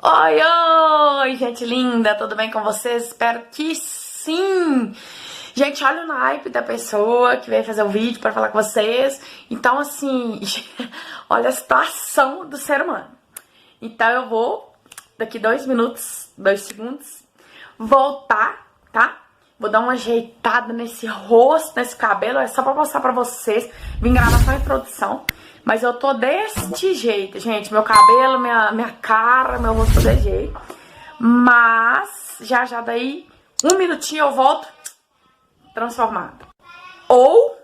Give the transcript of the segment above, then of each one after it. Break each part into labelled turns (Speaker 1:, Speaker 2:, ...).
Speaker 1: Oi, oi, gente linda, tudo bem com vocês? Espero que sim! Gente, olha o naipe da pessoa que veio fazer o vídeo para falar com vocês. Então, assim, olha a situação do ser humano. Então, eu vou, daqui 2 minutos, 2 segundos, voltar, tá? Vou dar uma ajeitada nesse rosto, nesse cabelo, é só pra mostrar pra vocês. Vim gravar só a introdução. Mas eu tô deste jeito, gente. Meu cabelo, minha cara, meu rosto desse jeito. Mas, já daí, 1 minutinho eu volto transformada. Ou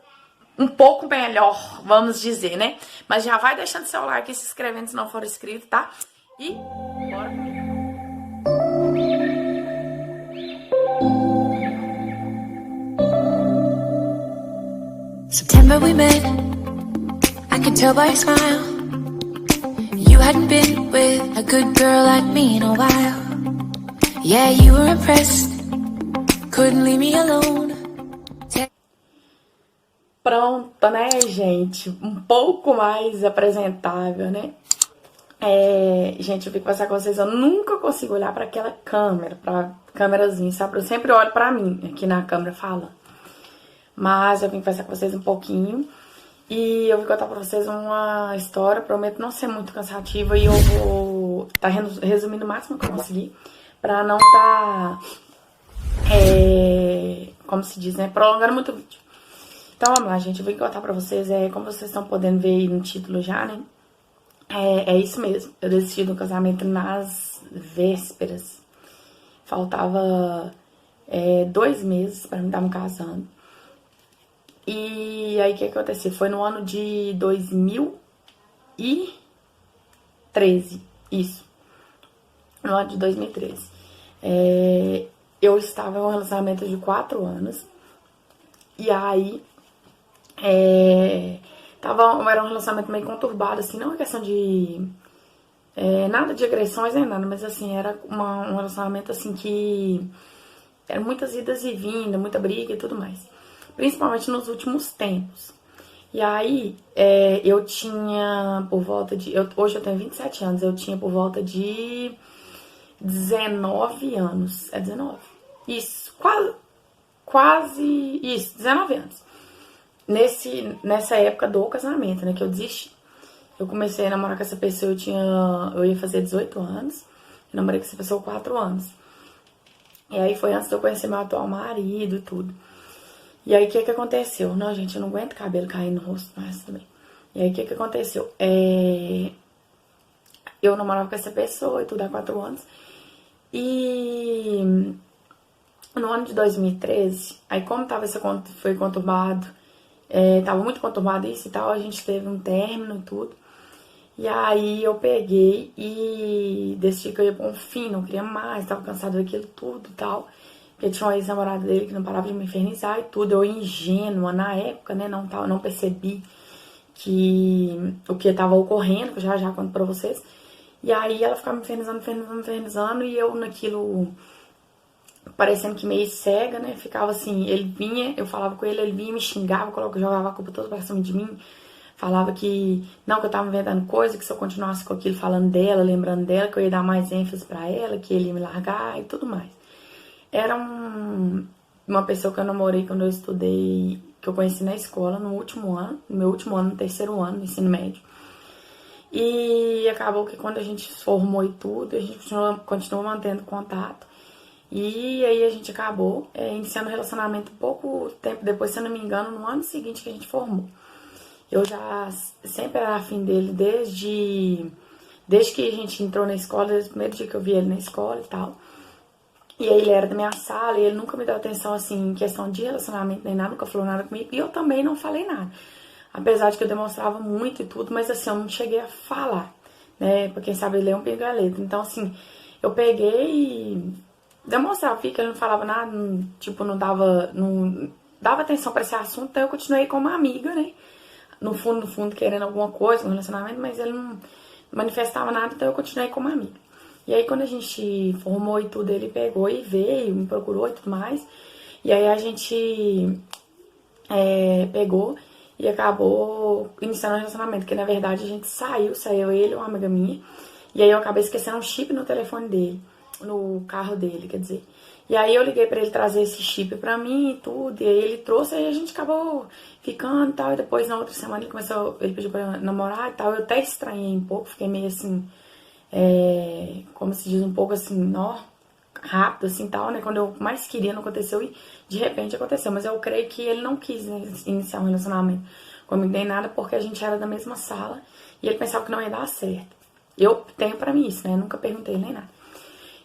Speaker 1: um pouco melhor, vamos dizer, né? Mas já vai deixando seu like e se inscrevendo se não for inscrito, tá? E bora comigo.
Speaker 2: September we met, I could tell by your smile. You hadn't been with a good girl like me in a while. Yeah, you were impressed, couldn't leave me alone.
Speaker 1: Pronto, né, gente? Um pouco mais apresentável, né? Gente, eu vim conversar com vocês, eu nunca consigo olhar pra aquela câmera, pra câmerazinha, sabe? Eu sempre olho pra mim, aqui na câmera falando. Mas eu vim conversar com vocês um pouquinho e eu vim contar pra vocês uma história, prometo não ser muito cansativa e eu vou tá resumindo o máximo que eu conseguir pra não tá, como se diz, né, prolongando muito o vídeo. Então vamos lá, gente, eu vim contar pra vocês, como vocês estão podendo ver aí no título já, né, é isso mesmo, eu decidi do casamento nas vésperas, faltava 2 meses pra me estar me casando. E aí, o que aconteceu? Foi no ano de 2013, isso, no ano de 2013. Eu estava em um relacionamento de 4 anos, e aí, era um relacionamento meio conturbado, assim, não é questão de nada de agressões nem nada, mas assim, era um relacionamento assim que eram muitas idas e vindas, muita briga e tudo mais. Principalmente nos últimos tempos. E aí, eu tinha por volta de... hoje eu tenho 27 anos, eu tinha por volta de 19 anos. É 19? Isso, quase isso, 19 anos. Nessa época do casamento, né, que eu desisti. Eu comecei a namorar com essa pessoa, eu ia fazer 18 anos. Eu namorei com essa pessoa 4 anos. E aí foi antes de eu conhecer meu atual marido e tudo. E aí, o que aconteceu? Não, gente, eu não aguento cabelo caindo no rosto, mas também. E aí, o que aconteceu? Eu namorava com essa pessoa e tudo há 4 anos. E no ano de 2013, aí como foi conturbado, tava muito conturbado isso e tal, a gente teve um término e tudo. E aí, eu peguei e decidi que eu ia pôr um fim, não queria mais, tava cansada daquilo tudo e tal. Porque tinha uma ex-namorada dele que não parava de me infernizar e tudo. Eu ingênua na época, né? Não percebi o que tava ocorrendo, que eu já conto pra vocês. E aí ela ficava me infernizando e eu naquilo, parecendo que meio cega, né? Ficava assim, ele vinha, eu falava com ele vinha, me xingava, jogava a culpa toda pra cima de mim. Falava que não, que eu tava inventando coisa, que se eu continuasse com aquilo falando dela, lembrando dela, que eu ia dar mais ênfase pra ela, que ele ia me largar e tudo mais. Era uma pessoa que eu namorei quando eu estudei, que eu conheci na escola, no meu último ano, no 3º ano do ensino médio. E acabou que quando a gente se formou e tudo, a gente continuou mantendo contato. E aí a gente acabou iniciando um relacionamento pouco tempo depois, se eu não me engano, no ano seguinte que a gente formou. Eu já sempre era afim dele desde que a gente entrou na escola, desde o primeiro dia que eu vi ele na escola e tal. E aí ele era da minha sala e ele nunca me deu atenção, assim, em questão de relacionamento nem nada, nunca falou nada comigo. E eu também não falei nada. Apesar de que eu demonstrava muito e tudo, mas assim, eu não cheguei a falar, né? Pra quem sabe ler um pinga-letra. Então, assim, eu peguei e demonstrava, que ele não falava nada, não dava atenção pra esse assunto, então eu continuei como amiga, né? No fundo, querendo alguma coisa no relacionamento, mas ele não manifestava nada, então eu continuei como amiga. E aí, quando a gente formou e tudo, ele pegou e veio, me procurou e tudo mais. E aí, a gente pegou e acabou iniciando um relacionamento. Que, na verdade, a gente saiu ele e uma amiga minha. E aí eu acabei esquecendo um chip no telefone dele, no carro dele, quer dizer. E aí eu liguei pra ele trazer esse chip pra mim e tudo, e aí ele trouxe, aí a gente acabou ficando e tal, e depois na outra semana ele pediu pra namorar e tal, eu até estranhei um pouco, fiquei meio assim, como se diz, um pouco assim, ó, rápido assim tal, né, quando eu mais queria não aconteceu e de repente aconteceu, mas eu creio que ele não quis, né, iniciar um relacionamento comigo nem nada, porque a gente era da mesma sala e ele pensava que não ia dar certo. Eu tenho pra mim isso, né, eu nunca perguntei nem nada.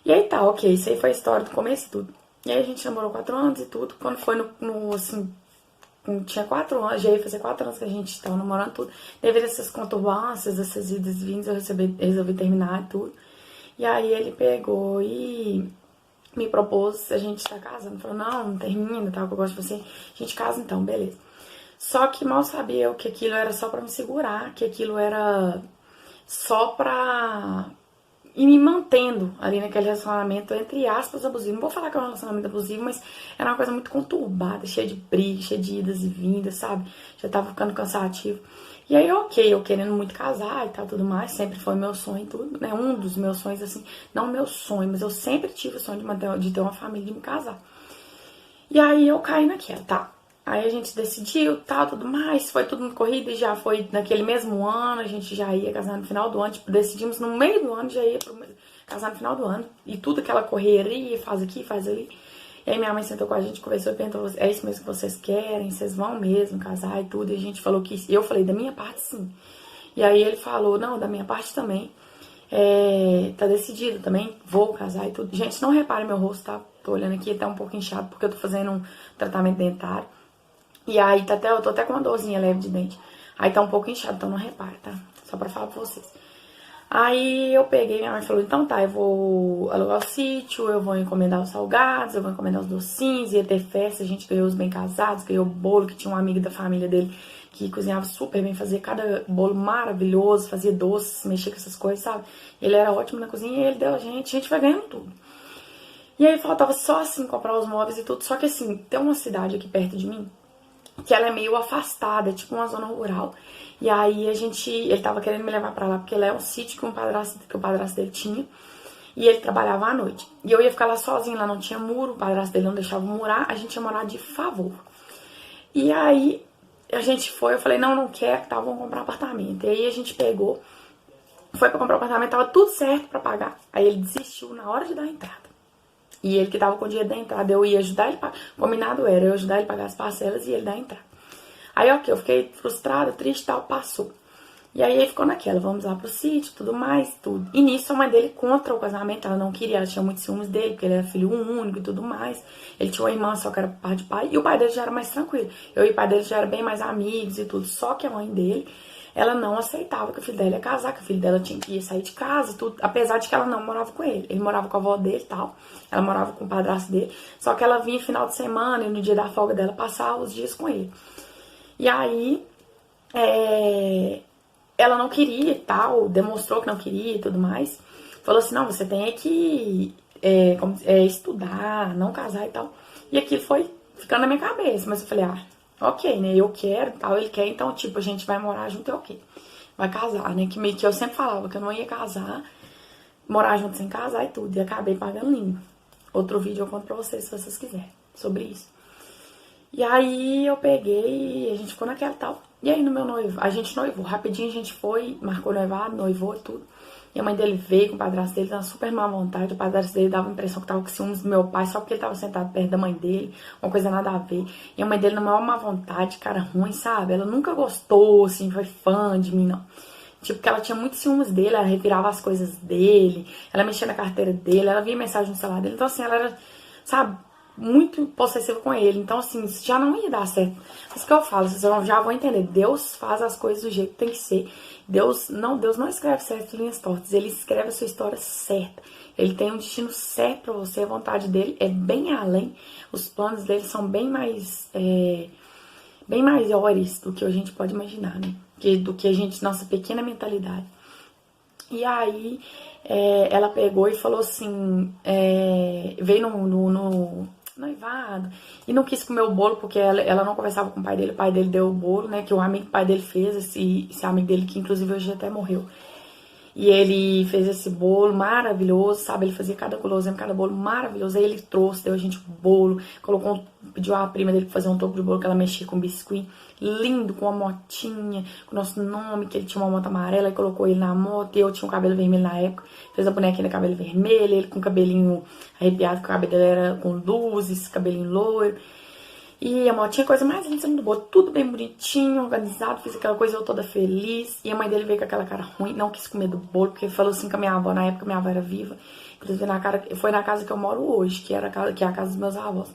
Speaker 1: E aí tá, ok, isso aí foi a história do começo e tudo. E aí a gente namorou 4 anos e tudo. Quando foi assim, tinha 4 anos, já ia fazer 4 anos que a gente tava namorando tudo. Devido a essas conturbâncias, essas idas e vindas, eu resolvi terminar e tudo. E aí ele pegou e me propôs a gente estar casando. Falou, não termina, tal, que eu gosto de você. A gente casa então, beleza. Só que mal sabia eu que aquilo era só pra me segurar, que aquilo era só pra e me mantendo ali naquele relacionamento, entre aspas, abusivo. Não vou falar que é um relacionamento abusivo, mas era uma coisa muito conturbada, cheia de brigas, cheia de idas e vindas, sabe? Já tava ficando cansativo. E aí, ok, eu querendo muito casar e tal, tudo mais, sempre foi meu sonho e tudo, né? Um dos meus sonhos, assim, não meu sonho, mas eu sempre tive o sonho de ter uma família e me casar. E aí eu caí naquela, tá? Aí a gente decidiu, tal, tudo mais, foi tudo no corrida e já foi naquele mesmo ano, a gente já ia casar no final do ano, tipo, decidimos no meio do ano, já ia casar no final do ano, e tudo aquela correria, faz aqui, faz ali. E aí minha mãe sentou com a gente, conversou e perguntou, é isso mesmo que vocês querem? Vocês vão mesmo casar e tudo? E a gente falou que, eu falei, da minha parte sim. E aí ele falou, não, da minha parte também. Tá decidido também, vou casar e tudo. Gente, não repare meu rosto, tá? Tô olhando aqui, tá um pouco inchado, porque eu tô fazendo um tratamento dentário. E aí eu tô até com uma dorzinha leve de dente. Aí tá um pouco inchado, então não repare, tá? Só pra falar pra vocês. Aí eu peguei, minha mãe falou, então tá, eu vou alugar o sítio, eu vou encomendar os salgados, eu vou encomendar os docinhos, ia ter festa, a gente ganhou os bem casados, ganhou bolo, que tinha um amigo da família dele que cozinhava super bem, fazia cada bolo maravilhoso, fazia doces, mexia com essas coisas, sabe? Ele era ótimo na cozinha e ele deu a gente vai ganhando tudo. E aí faltava só assim comprar os móveis e tudo, só que assim, tem uma cidade aqui perto de mim, que ela é meio afastada, tipo uma zona rural. E aí ele tava querendo me levar pra lá, porque lá é um sítio que o padrasto dele tinha. E ele trabalhava à noite. E eu ia ficar lá sozinha, lá não tinha muro, o padrasto dele não deixava murar, a gente ia morar de favor. E aí a gente foi, eu falei, não quero, tá, vamos comprar um apartamento. E aí a gente pegou, foi pra comprar um apartamento, tava tudo certo pra pagar. Aí ele desistiu na hora de dar a entrada. E ele que tava com o dinheiro da entrada, eu ia ajudar ele, combinado era, eu ajudar ele a pagar as parcelas e ele dar a entrada. Aí, ok, eu fiquei frustrada, triste e tal, passou. E aí ele ficou naquela, vamos lá pro sítio, tudo mais, tudo. E nisso a mãe dele contra o casamento, ela não queria, ela tinha muitos ciúmes dele, porque ele era filho único e tudo mais. Ele tinha uma irmã, só que era pai de pai, e o pai dele já era mais tranquilo. Eu e o pai dele já eram bem mais amigos e tudo, só que a mãe dele, ela não aceitava que o filho dela ia casar, que o filho dela tinha que ir sair de casa e tudo, apesar de que ela não morava com ele. Ele morava com a avó dele e tal, ela morava com o padrasto dele, só que ela vinha final de semana e no dia da folga dela passar os dias com ele. E aí, ela não queria e tal, demonstrou que não queria e tudo mais. Falou assim, não, você tem que estudar, não casar e tal. E aquilo foi ficando na minha cabeça, mas eu falei, ok, né, eu quero e tal, ele quer, então, tipo, a gente vai morar junto, é ok. Vai casar, né, que eu sempre falava que eu não ia casar, morar junto sem casar e tudo, e acabei pagando língua. Outro vídeo eu conto pra vocês, se vocês quiserem, sobre isso. E aí eu peguei e a gente ficou naquela tal. E aí no meu noivo, a gente noivou, rapidinho a gente foi, marcou noivado, noivou e tudo. E a mãe dele veio com o padrasto dele, tava super má vontade. O padrasto dele dava a impressão que tava com ciúmes do meu pai, só porque ele tava sentado perto da mãe dele, uma coisa nada a ver. E a mãe dele, na maior má vontade, cara ruim, sabe? Ela nunca gostou, assim, foi fã de mim, não. Tipo, que ela tinha muitos ciúmes dele, ela revirava as coisas dele, ela mexia na carteira dele, ela via mensagem no celular dele. Então, assim, ela era, sabe, muito possessiva com ele. Então, assim, isso já não ia dar certo. Isso que eu falo, vocês já vão entender. Deus faz as coisas do jeito que tem que ser. Deus não escreve certas linhas tortas. Ele escreve a sua história certa. Ele tem um destino certo pra você. A vontade dele é bem além. Os planos dele são bem maiores do que a gente pode imaginar, né? Do que a gente, nossa pequena mentalidade. E aí, ela pegou e falou assim, veio no noivado, e não quis comer o bolo, porque ela não conversava com o pai dele deu o bolo, né, que o amigo do pai dele fez, esse amigo dele, que inclusive hoje até morreu. E ele fez esse bolo maravilhoso, sabe? Ele fazia cada guloseima, cada bolo maravilhoso. Aí ele trouxe, deu a gente o bolo, pediu a prima dele pra fazer um topo de bolo que ela mexia com biscuit. Lindo, com uma motinha, com o nosso nome, que ele tinha uma moto amarela e colocou ele na moto. E eu tinha um cabelo vermelho na época. Fez a bonequinha de cabelo vermelho, ele com o cabelinho arrepiado, que o cabelo dele era com luzes, cabelinho loiro. E a motinha, coisa mais linda do bolo, tudo bem bonitinho, organizado, fiz aquela coisa eu toda feliz. E a mãe dele veio com aquela cara ruim, não quis comer do bolo, porque falou assim com a minha avó, na época minha avó era viva. Inclusive foi na casa que eu moro hoje, que é a casa dos meus avós,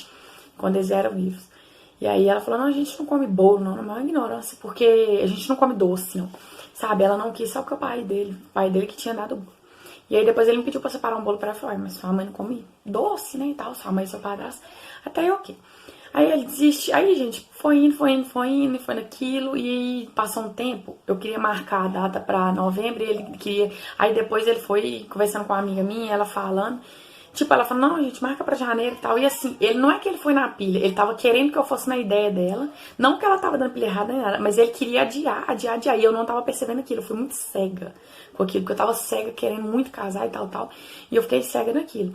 Speaker 1: quando eles eram vivos. E aí ela falou, não, a gente não come bolo, não, na maior ignorância, porque a gente não come doce, não. Sabe, ela não quis, só porque o pai dele que tinha dado o bolo. E aí depois ele me pediu pra separar um bolo pra ela, falei, mas sua mãe não come doce, né, e tal, sua mãe e seu padrasto, até aí ok. Aí ele desiste, aí gente, foi indo, foi naquilo, e passou um tempo, eu queria marcar a data pra novembro, e ele queria, aí depois ele foi conversando com uma amiga minha, ela falando, tipo, ela falou, não, gente, marca pra janeiro e tal, e assim, ele não é que ele foi na pilha, ele tava querendo que eu fosse na ideia dela, não que ela tava dando pilha errada nem nada, mas ele queria adiar, e eu não tava percebendo aquilo, eu fui muito cega com aquilo, porque eu tava cega, querendo muito casar e tal, e eu fiquei cega naquilo.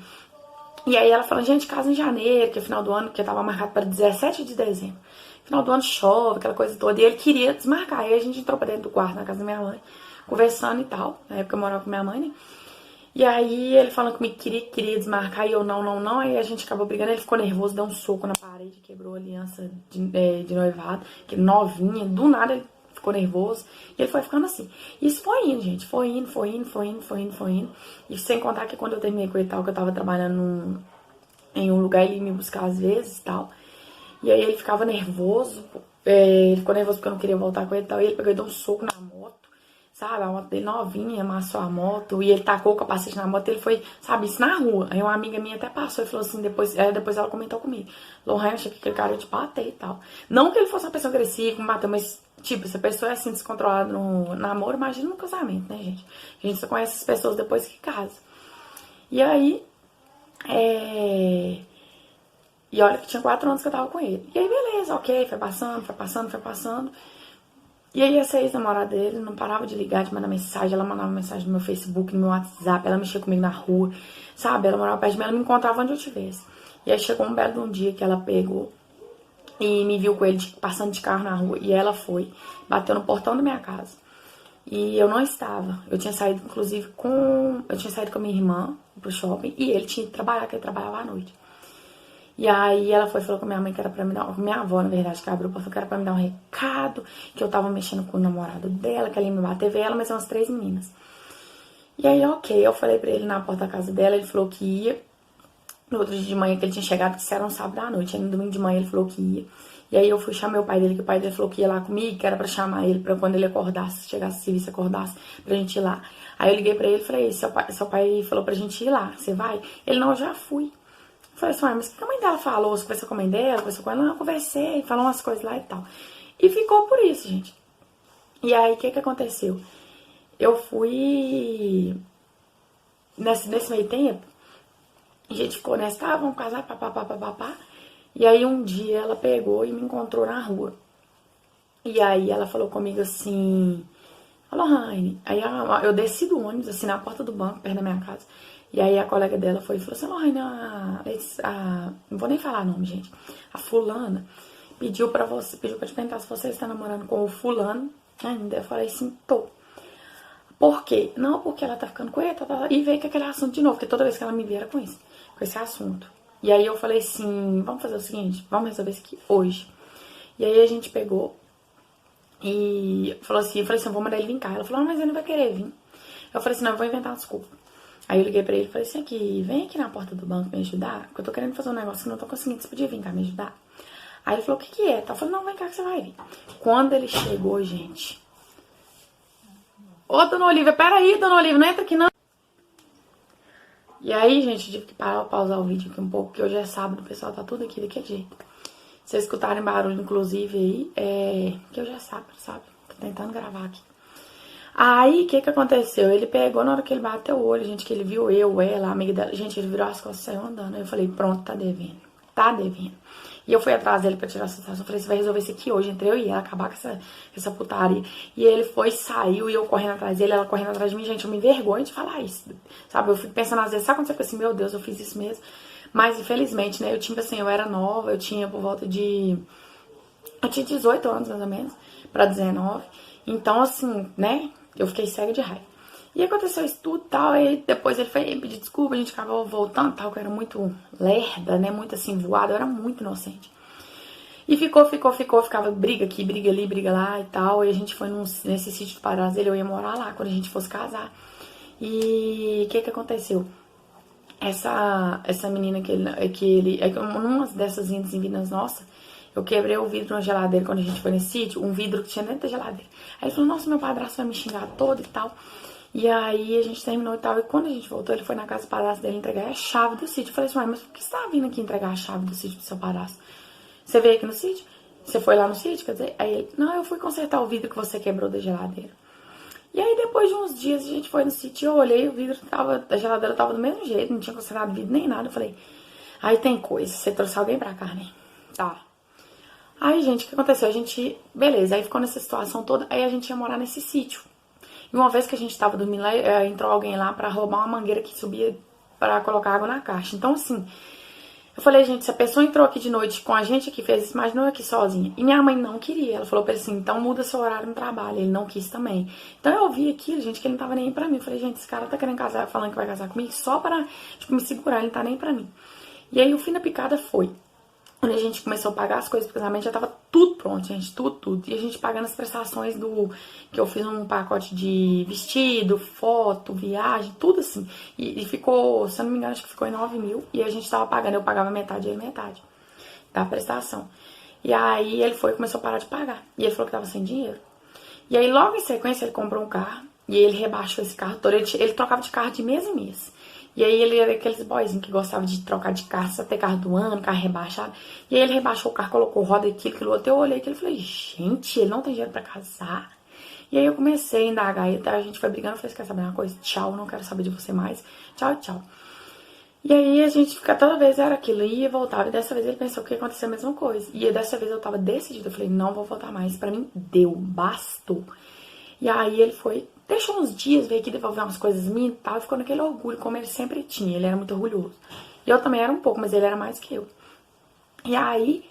Speaker 1: E aí ela falou, gente, casa em janeiro, que é final do ano, que tava marcado para 17 de dezembro. Final do ano chove, aquela coisa toda. E ele queria desmarcar. Aí a gente entrou pra dentro do quarto, na casa da minha mãe, conversando e tal. Na época eu morava com minha mãe, né? E aí ele falando comigo que queria desmarcar e eu não. Aí a gente acabou brigando, ele ficou nervoso, deu um soco na parede, quebrou a aliança de noivado, que novinha, do nada ele ficou nervoso. E ele foi ficando assim. Isso foi indo, gente. Foi indo. E sem contar que quando eu terminei com ele tal, que eu tava trabalhando em um lugar, ele ia me buscar às vezes e tal. E aí ele ficava nervoso. Ele ficou nervoso porque eu não queria voltar com ele e tal. E ele pegou e deu um soco na moto. Sabe, a moto dele novinha, amassou a moto. E ele tacou o capacete na moto. Ele foi, sabe, isso na rua. Aí uma amiga minha até passou e falou assim, depois ela comentou comigo. Lohane, achei que aquele cara ia te bater e tal. Não que ele fosse uma pessoa agressiva, me bateu, mas, tipo, se a pessoa é assim, descontrolada no namoro, imagina no casamento, né, gente? A gente só conhece as pessoas depois que casa. E aí, E olha que tinha 4 anos que eu tava com ele. E aí, beleza, ok, foi passando. E aí essa ex-namorada dele não parava de ligar, de mandar mensagem. Ela mandava mensagem no meu Facebook, no meu WhatsApp. Ela mexia comigo na rua, sabe? Ela morava perto de mim, ela me encontrava onde eu estivesse. E aí chegou um belo de um dia que ela pegou e me viu com ele passando de carro na rua. E ela foi, bateu no portão da minha casa. E eu não estava. Eu tinha saído, inclusive, com a minha irmã pro shopping. E ele tinha que trabalhar, que ele trabalhava à noite. E aí ela foi e falou com a minha mãe que era pra me dar... Minha avó, na verdade, que abriu o portão, que era pra me dar um recado, que eu tava mexendo com o namorado dela, que ela ia me bater, veio ela, mas são as 3 meninas. E aí, ok, eu falei pra ele na porta da casa dela, ele falou que ia. No outro dia de manhã que ele tinha chegado, que isso era um sábado à noite, aí no domingo de manhã ele falou que ia. E aí eu fui chamar o pai dele, que o pai dele falou que ia lá comigo, que era pra chamar ele, pra quando ele acordasse, chegasse do serviço, acordasse, pra gente ir lá. Aí eu liguei pra ele e falei, seu pai falou pra gente ir lá, você vai? Ele, não, eu já fui. Eu falei assim, mas o que a mãe dela falou? Você conversou com a mãe dela? Conversou com ela? Não, eu conversei, falou umas coisas lá e tal. E ficou por isso, gente. E aí, o que aconteceu? Eu fui... Nesse meio tempo, a gente ficou nessa, tá, vamos casar, papapá. E aí, um dia, ela pegou e me encontrou na rua. E aí, ela falou comigo assim... Alô, Raine. Aí, eu desci do ônibus, assim, na porta do banco, perto da minha casa. E aí a colega dela foi e falou assim, Lohane, não vou nem falar nome, gente. A fulana pediu pra te perguntar se você está namorando com o fulano ainda. Eu falei assim, tô. Por quê? Não, porque ela tá ficando com ele, e veio com aquele assunto de novo, porque toda vez que ela me via era com esse assunto. E aí eu falei assim, vamos fazer o seguinte, vamos resolver isso aqui hoje. E aí a gente pegou e falou assim, eu falei assim, eu vou mandar ele vir cá. Ela falou, mas ele não vai querer vir. Eu falei assim, não, eu vou inventar uma desculpa. Aí eu liguei pra ele e falei assim, vem aqui na porta do banco me ajudar, porque eu tô querendo fazer um negócio que não tô conseguindo, você podia vir cá me ajudar? Aí ele falou, o que é? Eu falei, não, vem cá que você vai vir. Quando ele chegou, gente... Ô, dona Olivia, peraí, dona Olivia, não entra aqui não. E aí, gente, tive que pausar o vídeo aqui um pouco, porque hoje é sábado, o pessoal tá tudo aqui daquele jeito. Se vocês escutarem barulho, inclusive, aí, que hoje é sábado, sabe? Tô tentando gravar aqui. Aí, o que aconteceu? Ele pegou, na hora que ele bateu o olho, gente, que ele viu ela, a amiga dela. Gente, ele virou as costas e saiu andando. Aí eu falei, pronto, tá devendo. E eu fui atrás dele pra tirar a satisfação. Eu falei, você vai resolver isso aqui hoje, entre eu e ela, acabar com essa putaria. E ele foi, saiu, e eu correndo atrás dele, ela correndo atrás de mim. Gente, eu me envergonho de falar isso, sabe? Eu fico pensando às vezes, sabe quando você fica assim, meu Deus, eu fiz isso mesmo? Mas, infelizmente, né, eu tinha, assim, eu era nova, eu tinha por volta de... Eu tinha 18 anos, mais ou menos, pra 19. Então, assim, né, eu fiquei cega de raiva. E aconteceu isso tudo e tal, e depois ele foi pedir desculpa, a gente acabou voltando e tal, que eu era muito lerda, né, muito assim, voada, eu era muito inocente. E ficava briga aqui, briga ali, briga lá e tal, e a gente foi nesse sítio do padrasto dele, eu ia morar lá quando a gente fosse casar. E o que aconteceu? Essa menina numa dessas indas em Minas nossa, eu quebrei o vidro na geladeira quando a gente foi nesse sítio, um vidro que tinha dentro da geladeira. Aí ele falou, nossa, meu padrasto vai me xingar todo e tal. E aí a gente terminou e tal. E quando a gente voltou, ele foi na casa do padrasto dele entregar a chave do sítio. Eu falei assim, mas por que você tá vindo aqui entregar a chave do sítio do seu padrasto? Você veio aqui no sítio? Você foi lá no sítio? Quer dizer, aí ele, não, eu fui consertar o vidro que você quebrou da geladeira. E aí depois de uns dias a gente foi no sítio, eu olhei, o vidro da geladeira tava do mesmo jeito, não tinha consertado vidro nem nada. Eu falei, aí tem coisa, você trouxe alguém pra cá, né? Tá. Aí, gente, o que aconteceu? A gente, beleza, aí ficou nessa situação toda, aí a gente ia morar nesse sítio. E uma vez que a gente tava dormindo lá, entrou alguém lá pra roubar uma mangueira que subia pra colocar água na caixa. Então, assim, eu falei, gente, se a pessoa entrou aqui de noite com a gente aqui, fez isso, imagina eu aqui sozinha. E minha mãe não queria. Ela falou pra ele assim, então muda seu horário no trabalho. Ele não quis também. Então eu ouvi aquilo, gente, que ele não tava nem aí pra mim. Eu falei, gente, esse cara tá querendo casar, falando que vai casar comigo só para, tipo, me segurar, ele não tá nem pra mim. E aí o fim da picada foi... Quando a gente começou a pagar as coisas pro casamento, já tava tudo pronto, gente, tudo. E a gente pagando as prestações que eu fiz um pacote de vestido, foto, viagem, tudo assim. E ficou, se eu não me engano, acho que ficou em 9 mil. E a gente tava pagando, eu pagava metade e ele metade da prestação. E aí ele foi e começou a parar de pagar. E ele falou que tava sem dinheiro. E aí logo em sequência ele comprou um carro. E ele rebaixou esse carro todo. Ele trocava de carro de mês em mês. E aí ele era aqueles boyzinhos que gostavam de trocar de carro, só ter carro do ano, carro rebaixado. E aí ele rebaixou o carro, colocou roda aquilo outro. Eu olhei aquilo e falei, gente, ele não tem dinheiro pra casar. E aí eu comecei a indagar, e a gente foi brigando, eu falei, quer saber uma coisa? Tchau, não quero saber de você mais. Tchau, tchau. E aí a gente fica, toda vez era aquilo, ia e voltava. E dessa vez ele pensou que ia acontecer a mesma coisa. E dessa vez eu tava decidida, eu falei, não vou voltar mais. Pra mim, deu, bastou. E aí ele foi, deixou uns dias, veio aqui devolver umas coisas minhas e tal, e ficou naquele orgulho, como ele sempre tinha, ele era muito orgulhoso. E eu também era um pouco, mas ele era mais que eu. E aí,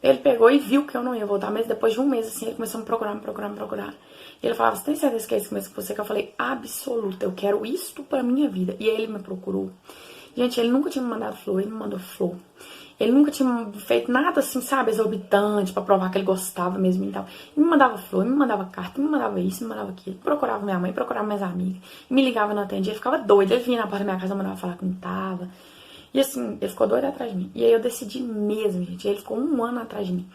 Speaker 1: ele pegou e viu que eu não ia voltar, mas depois de um mês, assim, ele começou a me procurar. E ele falava, você tem certeza que é isso mesmo que você quer? Eu falei, absoluta, eu quero isto pra minha vida. E aí ele me procurou. Gente, ele nunca tinha me mandado flor, ele me mandou flor. Ele nunca tinha feito nada assim, sabe, exorbitante, pra provar que ele gostava mesmo e tal. E me mandava flor, me mandava carta, me mandava isso, me mandava aquilo. Procurava minha mãe, procurava minhas amigas. Me ligava, não atendia, ele ficava doido. Ele vinha na porta da minha casa, mandava falar que não tava. E assim, ele ficou doido atrás de mim. E aí eu decidi mesmo, gente. Ele ficou 1 ano atrás de mim.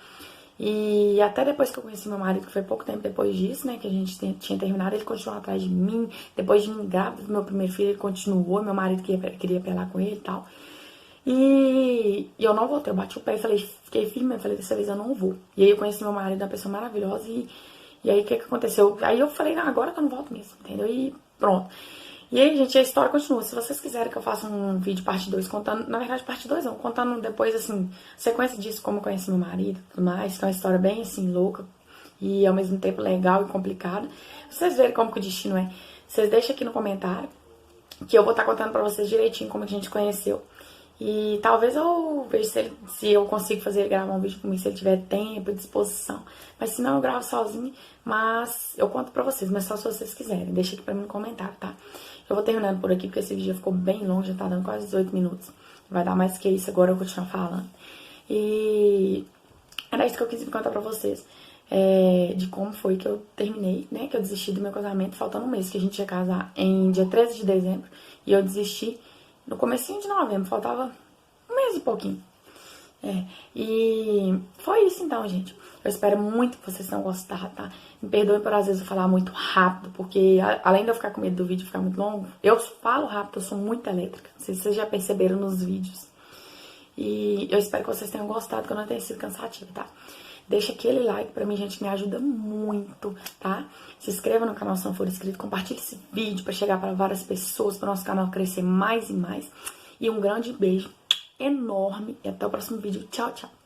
Speaker 1: E até depois que eu conheci meu marido, que foi pouco tempo depois disso, né, que a gente tinha terminado, ele continuou atrás de mim. Depois de mim grávida do meu primeiro filho, ele continuou. Meu marido queria apelar com ele e tal. E eu não voltei, eu bati o pé e falei, fiquei firme, eu falei, dessa vez eu não vou. E aí eu conheci meu marido, uma pessoa maravilhosa, e aí o que aconteceu? Aí eu falei, não, agora que eu não volto mesmo, entendeu? E pronto. E aí, gente, a história continua. Se vocês quiserem que eu faça um vídeo parte 2 contando, na verdade parte 2 não, contando depois, assim, sequência disso, como eu conheci meu marido e tudo mais, que é uma história bem, assim, louca e ao mesmo tempo legal e complicada. Vocês verem como que o destino é, vocês deixam aqui no comentário, que eu vou estar contando pra vocês direitinho como que a gente conheceu. E talvez eu veja se eu consigo fazer ele gravar um vídeo comigo, se ele tiver tempo e disposição. Mas se não, eu gravo sozinho, mas eu conto pra vocês, mas só se vocês quiserem. Deixa aqui pra mim no comentário, tá? Eu vou terminando por aqui, porque esse vídeo já ficou bem longo, já tá dando quase 18 minutos. Vai dar mais que isso, agora eu vou continuar falando. E era isso que eu quis contar pra vocês. De como foi que eu terminei, né? Que eu desisti do meu casamento, faltando um mês, que a gente ia casar em dia 13 de dezembro. E eu desisti no comecinho de novembro, faltava um mês e pouquinho. E foi isso então, gente. Eu espero muito que vocês tenham gostado, tá? Me perdoem por às vezes eu falar muito rápido, porque além de eu ficar com medo do vídeo ficar muito longo, eu falo rápido, eu sou muito elétrica. Não sei se vocês já perceberam nos vídeos. E eu espero que vocês tenham gostado, que eu não tenha sido cansativa, tá? Deixa aquele like pra mim, gente, me ajuda muito, tá? Se inscreva no canal se não for inscrito, compartilhe esse vídeo pra chegar pra várias pessoas, pro nosso canal crescer mais e mais. E um grande beijo enorme e até o próximo vídeo. Tchau, tchau!